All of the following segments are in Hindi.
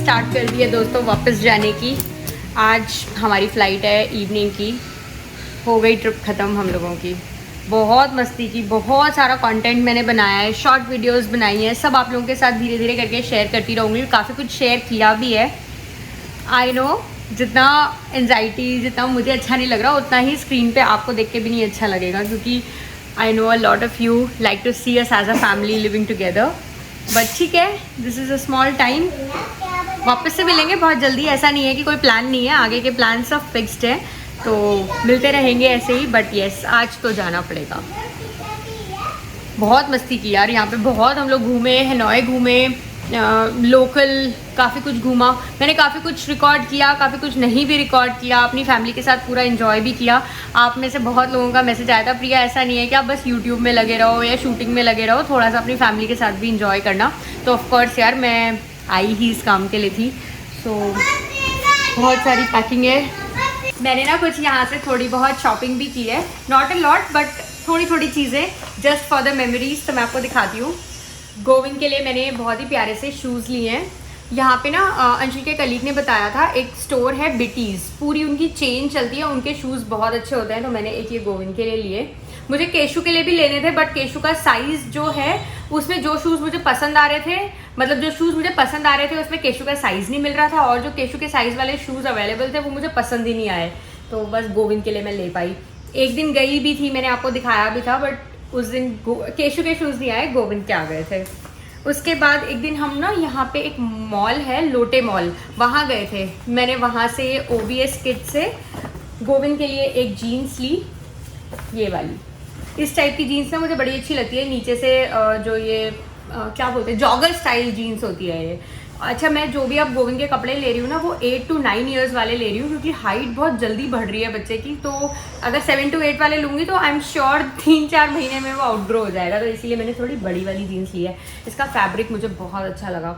स्टार्ट कर दी है दोस्तों वापस जाने की। आज हमारी फ़्लाइट है इवनिंग की। हो गई ट्रिप ख़त्म हम लोगों की। बहुत मस्ती की, बहुत सारा कंटेंट मैंने बनाया है, शॉर्ट वीडियोस बनाई हैं, सब आप लोगों के साथ धीरे धीरे करके शेयर करती रहूँगी। काफ़ी कुछ शेयर किया भी है। आई नो जितना एनजाइटी, जितना मुझे अच्छा नहीं लग रहा उतना ही स्क्रीन पे आपको देख के भी नहीं अच्छा लगेगा, क्योंकि I know a lot of you like to see us as a family living together. But ठीक है, this is a small time. वापस से मिलेंगे बहुत जल्दी। ऐसा नहीं है कि कोई प्लान नहीं है, आगे के प्लान सब फिक्स्ड है, तो मिलते रहेंगे ऐसे ही। बट येस, आज तो जाना पड़ेगा। बहुत मस्ती की यार, यहाँ पे बहुत हम लोग घूमे, हनोई घूमे, लोकल काफ़ी कुछ घूमा। मैंने काफ़ी कुछ रिकॉर्ड किया, काफ़ी कुछ नहीं भी रिकॉर्ड किया, अपनी फैमिली के साथ पूरा एंजॉय भी किया। आप में से बहुत लोगों का मैसेज आया था, प्रिया ऐसा नहीं है कि आप बस यूट्यूब में लगे रहो या शूटिंग में लगे रहो, थोड़ा सा अपनी फैमिली के साथ भी इंजॉय करना। तो ऑफकोर्स यार, मैं आई ही इस काम के लिए थी। सो बहुत सारी पैकिंग है। मैंने ना कुछ यहाँ से थोड़ी बहुत शॉपिंग भी की है, नॉट अ लॉट बट थोड़ी थोड़ी चीज़ें, जस्ट फॉर द मेमोरीज। तो मैं आपको दिखाती हूँ। गोविंद के लिए मैंने बहुत ही प्यारे से शूज़ लिए हैं। यहाँ पे ना अंशुल के कलीग ने बताया था, एक स्टोर है बिटीज़, पूरी उनकी चेन चलती है, उनके शूज़ बहुत अच्छे होते हैं। तो मैंने एक ये गोविंद के लिए लिए। मुझे केशु के लिए भी लेने थे, बट केशु का साइज़ जो है उसमें जो शूज़ मुझे पसंद आ रहे थे, मतलब जो शूज़ मुझे पसंद आ रहे थे उसमें केशु का साइज़ नहीं मिल रहा था, और जो केशु के साइज़ वाले शूज़ अवेलेबल थे वो मुझे पसंद ही नहीं आए। तो बस गोविंद के लिए मैं ले पाई। एक दिन गई भी थी, मैंने आपको दिखाया भी था, बट उस दिन केशु के शूज़ नहीं आए, गोविंद के आ गए थे। उसके बाद एक दिन हम ना यहाँ पे एक मॉल है, लोटे मॉल, वहाँ गए थे। मैंने वहाँ से OVS किड से गोविंद के लिए एक जीन्स ली, ये वाली। इस टाइप की जीन्स ना मुझे बड़ी अच्छी लगती है, नीचे से जो ये क्या बोलते हैं, जॉगर स्टाइल जीन्स होती है ये। अच्छा, मैं जो भी अब गोविंद के कपड़े ले रही हूँ ना, वो 8 to 9 ईयर्स वाले ले रही हूँ, क्योंकि हाइट बहुत जल्दी बढ़ रही है बच्चे की। तो अगर 7 to 8 वाले लूँगी तो आई एम श्योर 3-4 महीने में वो आउटग्रो हो जाएगा। तो इसीलिए मैंने थोड़ी बड़ी वाली जीन्स ली है। इसका फैब्रिक मुझे बहुत अच्छा लगा।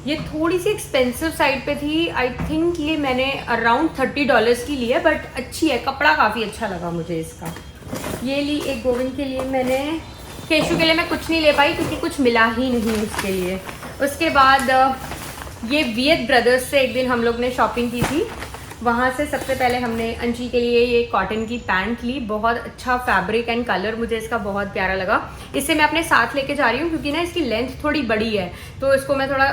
ये थोड़ी सी एक्सपेंसिव साइड पे थी, आई थिंक ये मैंने अराउंड $30 की ली है, बट अच्छी है, कपड़ा काफ़ी अच्छा लगा मुझे इसका। ये ली एक गोविंद के लिए मैंने। केशु के लिए मैं कुछ नहीं ले पाई, क्योंकि कुछ मिला ही नहीं उसके लिए। उसके बाद ये वियत ब्रदर्स से एक दिन हम लोग ने शॉपिंग की थी। वहाँ से सबसे पहले हमने अंशी के लिए ये कॉटन की पैंट ली। बहुत अच्छा फैब्रिक एंड कलर मुझे इसका बहुत प्यारा लगा। इसे मैं अपने साथ लेके जा रही हूँ, क्योंकि ना इसकी लेंथ थोड़ी बड़ी है, तो इसको मैं थोड़ा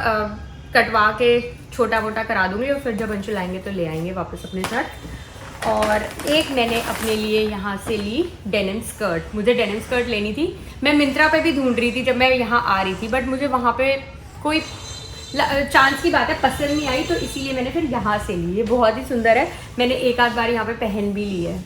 कटवा के छोटा मोटा करा दूँगी, और फिर जब अंशु लाएंगे तो ले आएंगे वापस अपने साथ। और एक मैंने अपने लिए यहाँ से ली डेनिम स्कर्ट। मुझे डेनिम स्कर्ट लेनी थी। मैं मिंत्रा पे भी ढूंढ रही थी जब मैं यहाँ आ रही थी, बट मुझे वहाँ पे कोई चांस की बात है पसंद नहीं आई, तो इसीलिए मैंने फिर यहाँ से ली। ये बहुत ही सुंदर है, मैंने एक आध बार यहाँ पे पहन भी ली है।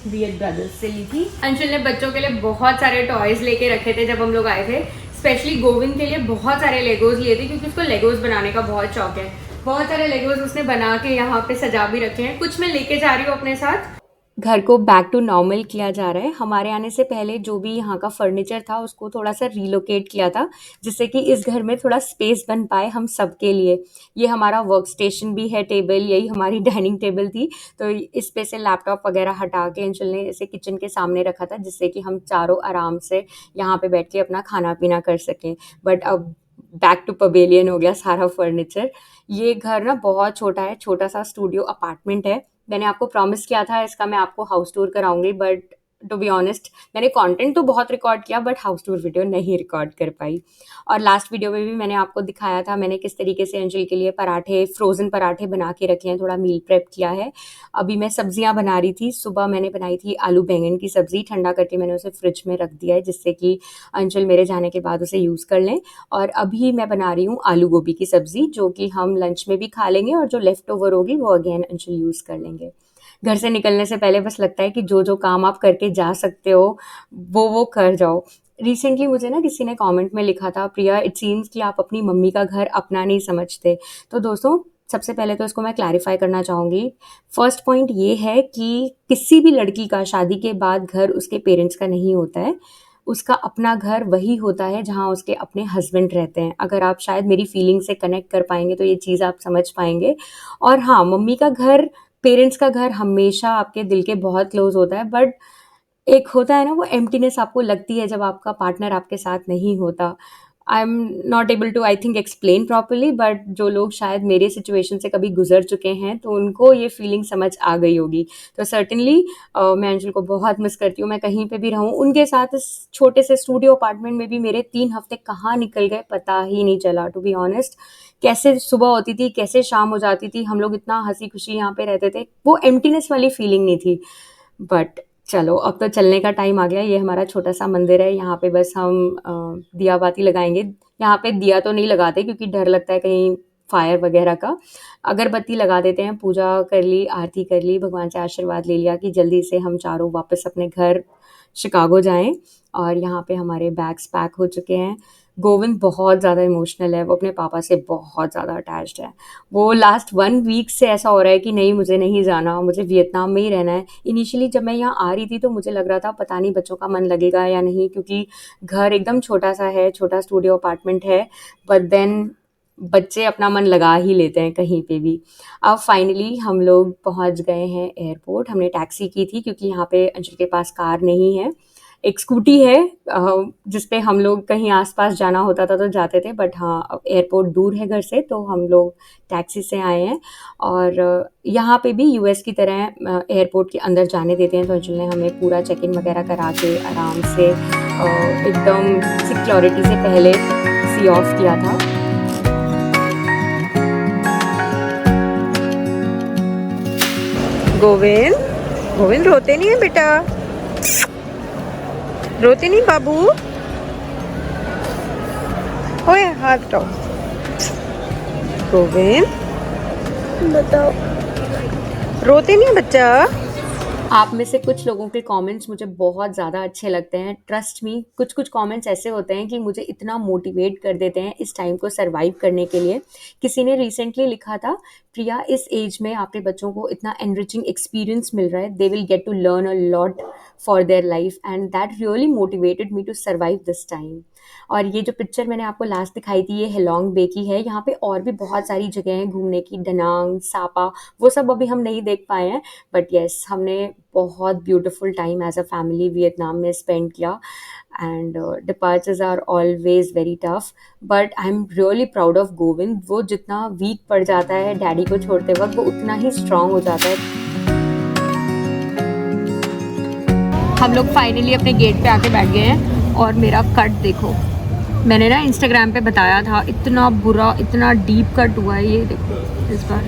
वियत ब्रदर्स से ली थी। अंशुल ने बच्चों के लिए बहुत सारे टॉयज लेके रखे थे जब हम लोग आए थे। स्पेशली गोविंद के लिए बहुत सारे लेगोज लिए थे, क्योंकि उसको लेगोज बनाने का बहुत शौक है। बहुत सारे लेगोज उसने बना के यहाँ पे सजा भी रखे हैं। कुछ मैं लेके जा रही हूँ अपने साथ। घर को बैक टू नॉर्मल किया जा रहा है। हमारे आने से पहले जो भी यहाँ का फर्नीचर था उसको थोड़ा सा रीलोकेट किया था, जिससे कि इस घर में थोड़ा स्पेस बन पाए हम सब के लिए। ये हमारा वर्क स्टेशन भी है, टेबल, यही हमारी डाइनिंग टेबल थी। तो इस पे से लैपटॉप वगैरह हटा के अंशुल ने इसे किचन के सामने रखा था, जिससे कि हम चारों आराम से यहाँ पे बैठ के अपना खाना पीना कर सकें। बट अब बैक टू पवेलियन हो गया सारा फर्नीचर। ये घर ना बहुत छोटा है, छोटा सा स्टूडियो अपार्टमेंट है। मैंने आपको प्रॉमिस किया था इसका मैं आपको हाउस टूर कराऊंगी, बट टू बी ऑनेस्ट मैंने कंटेंट तो बहुत रिकॉर्ड किया, बट हाउस टूर वीडियो नहीं रिकॉर्ड कर पाई। और लास्ट वीडियो में भी मैंने आपको दिखाया था मैंने किस तरीके से अंजलि के लिए पराठे, फ्रोजन पराठे बना के रखे हैं, थोड़ा मील प्रेप किया है। अभी मैं सब्जियां बना रही थी। सुबह मैंने बनाई थी आलू बैंगन की सब्जी, ठंडा करके मैंने उसे फ्रिज में रख दिया है, जिससे कि अंचल मेरे जाने के बाद उसे यूज़ कर लें। और अभी मैं बना रही हूँ आलू गोभी की सब्जी, जो कि हम लंच में भी खा लेंगे, और जो लेफ्ट ओवर होगी वो अगेन अंचल यूज़ कर लेंगे। घर से निकलने से पहले बस लगता है कि जो जो काम आप करके जा सकते हो वो कर जाओ। रिसेंटली मुझे ना किसी ने कमेंट में लिखा था, प्रिया इट सीम्स कि आप अपनी मम्मी का घर अपना नहीं समझते। तो दोस्तों, सबसे पहले तो इसको मैं क्लैरिफाई करना चाहूँगी। फर्स्ट पॉइंट ये है कि किसी भी लड़की का शादी के बाद घर उसके पेरेंट्स का नहीं होता है। उसका अपना घर वही होता है जहाँ उसके अपने हस्बैंड रहते हैं। अगर आप शायद मेरी फीलिंग से कनेक्ट कर पाएंगे तो ये चीज़ आप समझ पाएंगे। और हाँ, मम्मी का घर, पेरेंट्स का घर हमेशा आपके दिल के बहुत क्लोज होता है, बट एक होता है ना वो एम्प्टीनेस आपको लगती है जब आपका पार्टनर आपके साथ नहीं होता। I am not able to I think explain properly, but जो लोग शायद मेरे सिचुएशन से कभी गुजर चुके हैं तो उनको ये फीलिंग समझ आ गई होगी। तो सर्टेनली मैं अंशुल को बहुत मिस करती हूँ। मैं कहीं पे भी रहूँ उनके साथ, इस छोटे से स्टूडियो अपार्टमेंट में भी मेरे 3 हफ्ते कहाँ निकल गए पता ही नहीं चला, टू बी ऑनेस्ट। कैसे सुबह होती थी, कैसे शाम हो जाती थी, हम लोग इतना हंसी खुशी यहाँ पे रहते थे, वो एम्प्टीनेस वाली फीलिंग नहीं थी। बट चलो, अब तो चलने का टाइम आ गया। ये हमारा छोटा सा मंदिर है, यहाँ पे बस हम दिया बाती लगाएंगे। यहाँ पे दिया तो नहीं लगाते क्योंकि डर लगता है कहीं फायर वगैरह का। अगरबत्ती लगा देते हैं, पूजा कर ली, आरती कर ली, भगवान से आशीर्वाद ले लिया कि जल्दी से हम चारों वापस अपने घर शिकागो जाएं। और यहाँ पे हमारे बैग्स पैक हो चुके हैं। गोविंद बहुत ज़्यादा इमोशनल है, वो अपने पापा से बहुत ज़्यादा अटैच्ड है। वो लास्ट 1 वीक से ऐसा हो रहा है कि नहीं, मुझे नहीं जाना, मुझे वियतनाम में ही रहना है। इनिशियली जब मैं यहाँ आ रही थी तो मुझे लग रहा था पता नहीं बच्चों का मन लगेगा या नहीं, क्योंकि घर एकदम छोटा सा है, छोटा स्टूडियो अपार्टमेंट है। बट देन बच्चे अपना मन लगा ही लेते हैं कहीं पे भी। अब फाइनली हम लोग पहुँच गए हैं एयरपोर्ट। हमने टैक्सी की थी क्योंकि यहाँ पे अंशुल के पास कार नहीं है। एक स्कूटी है जिसपे हम लोग कहीं आसपास जाना होता था तो जाते थे, बट हाँ अब एयरपोर्ट दूर है घर से तो हम लोग टैक्सी से आए हैं। और यहाँ पे भी यूएस की तरह एयरपोर्ट के अंदर जाने देते हैं, तो अंशुल ने हमें पूरा चेक इन वगैरह करा के आराम से एकदम सिक्योरिटी से पहले सी ऑफ किया था। गोविंद, गोविंद रोते नहीं है बेटा, रोते नहीं बाबू। ओए हाथ हटाओ। गोविंद बताओ, रोते नहीं है बच्चा। आप में से कुछ लोगों के कमेंट्स मुझे बहुत ज़्यादा अच्छे लगते हैं। ट्रस्ट मी, कुछ कुछ कमेंट्स ऐसे होते हैं कि मुझे इतना मोटिवेट कर देते हैं इस टाइम को सरवाइव करने के लिए। किसी ने रिसेंटली लिखा था, प्रिया इस एज में आपके बच्चों को इतना एनरिचिंग एक्सपीरियंस मिल रहा है, they will get to learn a lot for their life and that really motivated me to survive this time. और ये जो पिक्चर मैंने आपको लास्ट दिखाई थी, ये हेलोंग बे की है। यहाँ पे और भी बहुत सारी जगह हैं घूमने की, डनांग, सापा, वो सब अभी हम नहीं देख पाए हैं। बट येस, हमने बहुत beautiful time as a family Vietnam में स्पेंड किया। And departures are always very tough, but I am really proud of Govind. वो जितना वीक पड़ जाता है डैडी को छोड़ते वक्त, वो उतना ही स्ट्रांग हो जाता है। हम लोग फाइनली अपने गेट पे आके बैठ गए हैं और मेरा कट देखो। मैंने ना इंस्टाग्राम पे बताया था, इतना बुरा, इतना डीप कट हुआ है। ये देखो, इस बार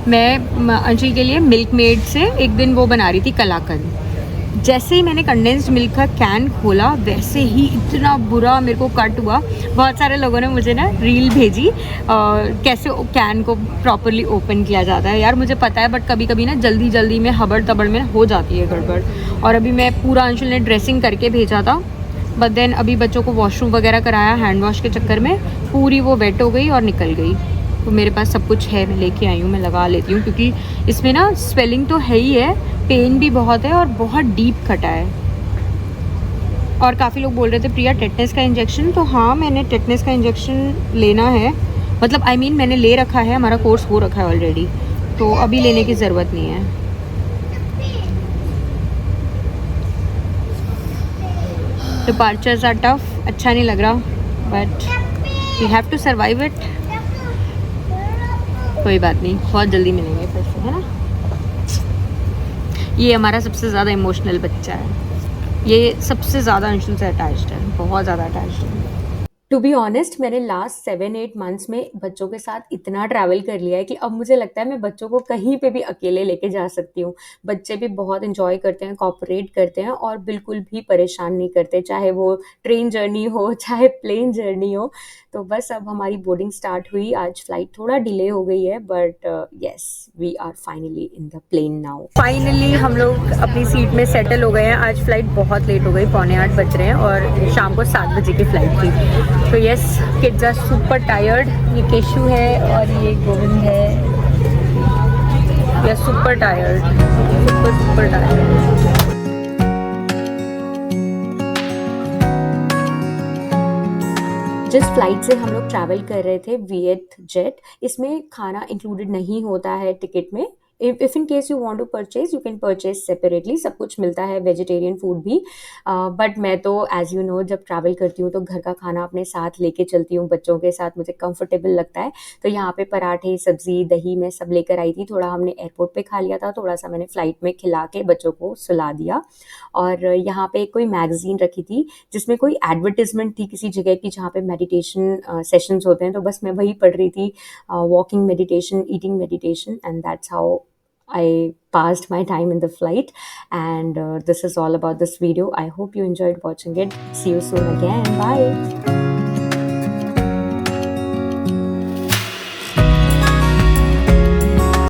मैं अंशुल के लिए मिल्क मेड से एक दिन वो बना रही थी कलाकंद। जैसे ही मैंने कंडेंस्ड मिल्क का कैन खोला वैसे ही इतना बुरा मेरे को कट हुआ। बहुत सारे लोगों ने मुझे ना रील भेजी कैसे कैन को प्रॉपरली ओपन किया जाता है। यार मुझे पता है, बट कभी कभी ना जल्दी जल्दी में हबड़ तबड़ में हो जाती है गड़बड़। और अभी मैं पूरा, अंशुल ने ड्रेसिंग करके भेजा था, बट देन अभी बच्चों को वॉशरूम वगैरह कराया, हैंड वॉश के चक्कर में पूरी वो वेट हो गई और निकल गई। तो मेरे पास सब कुछ है, मैं लेके आई हूँ, मैं लगा लेती हूँ क्योंकि इसमें ना स्वेलिंग तो है ही है, पेन भी बहुत है और बहुत डीप कटा है। और काफ़ी लोग बोल रहे थे प्रिया टेटनेस का इंजेक्शन, तो हाँ मैंने टेटनेस का इंजेक्शन लेना है, मतलब आई मीन मैंने ले रखा है, हमारा कोर्स हो रखा है ऑलरेडी, तो अभी लेने की ज़रूरत नहीं है। डिपार्चर्स आर टफ, अच्छा नहीं लग रहा, but we have to survive it. कोई बात नहीं, बहुत जल्दी मिलेंगे फिर से, है ना। ये हमारा सबसे ज़्यादा इमोशनल बच्चा है, ये सबसे ज़्यादा अंशुल से अटैच्ड है, बहुत ज़्यादा अटैच्ड है। टू बी ऑनेस्ट, मैंने लास्ट 7-8 मंथ्स में बच्चों के साथ इतना ट्रैवल कर लिया है कि अब मुझे लगता है मैं बच्चों को कहीं पे भी अकेले लेके जा सकती हूँ। बच्चे भी बहुत इंजॉय करते हैं, कोऑपरेट करते हैं और बिल्कुल भी परेशान नहीं करते, चाहे वो ट्रेन जर्नी हो चाहे प्लेन जर्नी हो। तो बस अब हमारी बोर्डिंग स्टार्ट हुई, आज फ्लाइट थोड़ा डिले हो गई है, but yes we are finally in the plane now. Finally हम लोग अपनी सीट में सेटल हो गए हैं। आज फ्लाइट बहुत लेट हो गई, 7:45 बज रहे हैं और शाम को 7 बजे की फ़्लाइट थी। तो yes, kids are super tired. ये केशु है और ये गोविंद है, ये सुपर टायर्ड, सुपर टायर्ड। जिस फ्लाइट से हम लोग ट्रैवल कर रहे थे, वियत जेट, इसमें खाना इंक्लूडेड नहीं होता है टिकट में। if in case you want to purchase, you can purchase separately. सब कुछ मिलता है, वेजिटेरियन फूड भी. बट मैं तो एज यू नो जब ट्रैवल करती हूँ तो घर का खाना अपने साथ लेके चलती हूँ, बच्चों के साथ मुझे कंफर्टेबल लगता है. तो यहाँ पे पराठे, सब्जी, दही मैं सब लेकर आई थी. थोड़ा हमने एयरपोर्ट पे खा लिया था, थोड़ा सा मैंने फ्लाइट में खिला के बच्चों को सुला दिया. और यहाँ पे कोई मैगजीन रखी थी जिसमें कोई एडवर्टिजमेंट थी किसी जगह की जहाँ पे मेडिटेशन सेशंस होते हैं, तो बस मैं वही पढ़ रही थी. Walking meditation, eating meditation, and that's how I passed my time in the flight. And this is all about this video. I hope you enjoyed watching it. See you soon again. Bye.